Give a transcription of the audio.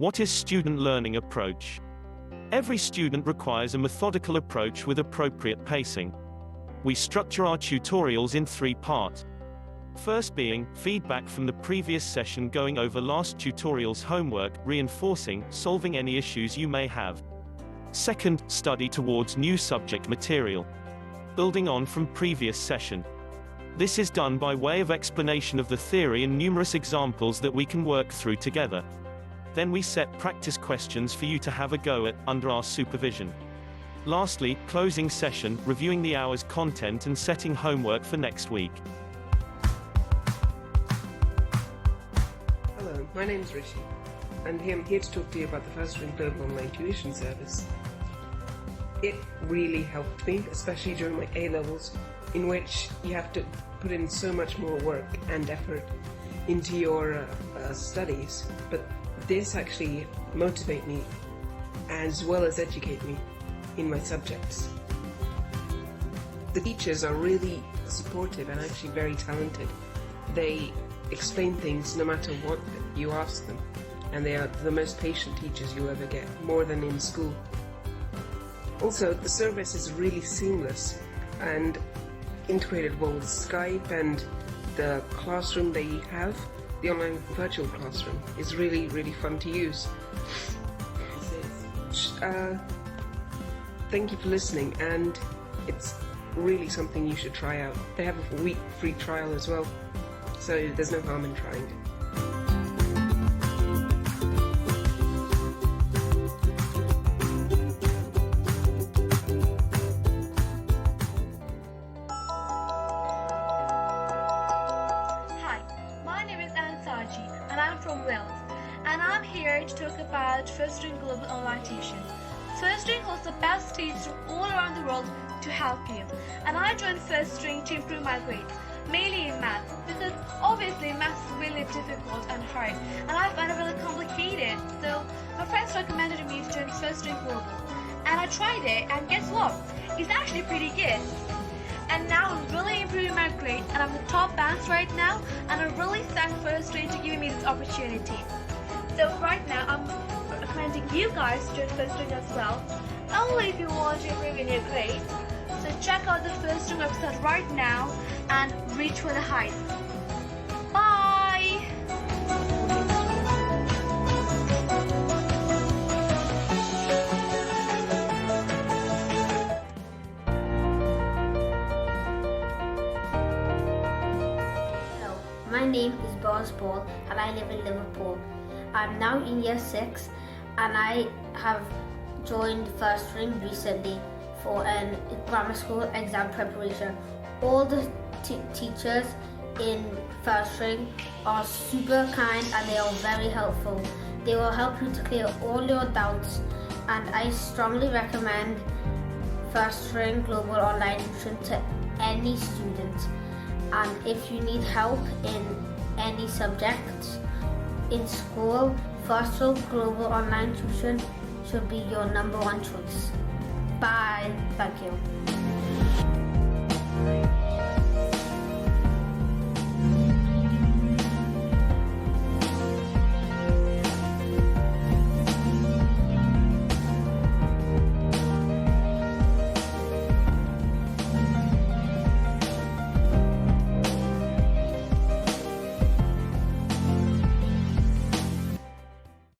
What is student learning approach? Every student requires a methodical approach with appropriate pacing. We structure our tutorials in 3 parts. First being, feedback from the previous session going over last tutorial's homework, reinforcing, solving any issues you may have. Second, study towards new subject material. Building on from previous session. This is done by way of explanation of the theory and numerous examples that we can work through together. Then we set practice questions for you to have a go at, under our supervision. Lastly, closing session, reviewing the hour's content and setting homework for next week. Hello, my name is Rishi, and I'm here to talk to you about the Firstring Global online tuition service. It really helped me, especially during my A-levels, in which you have to put in so much more work and effort into your studies, but this actually motivates me as well as educate me in my subjects. The teachers are really supportive and actually very talented. They explain things no matter what you ask them, and they are the most patient teachers you'll ever get, more than in school. Also, the service is really seamless and integrated well with Skype, and the classroom they have, the online virtual classroom, is really, really fun to use. Thank you for listening, and it's really something you should try out. They have a week free trial as well, so there's no harm in trying it. And I'm from Wales, and I'm here to talk about Firstring Global online tuition. Firstring holds the best teachers from all around the world to help you, and I joined Firstring to improve my grades, mainly in maths, because obviously maths is really difficult and hard, and I find it really complicated. So my friends recommended me to join Firstring Global, and I tried it, and guess what? It's actually pretty good. And now I'm really improving my grade, and I'm the top bands right now, and I really thank Firstring to giving me this opportunity. So right now I'm recommending you guys to join Firstring as well, only if you want to improve in your grades. So check out the Firstring website right now and reach for the heights. Bye! My name is Boz Paul and I live in Liverpool. I'm now in year 6 and I have joined Firstring recently for a grammar school exam preparation. All the teachers in Firstring are super kind and they are very helpful. They will help you to clear all your doubts, and I strongly recommend Firstring Global online tuition to any student. And if you need help in any subjects in school, Firstring Global online tuition should be your #1 choice. Bye. Thank you.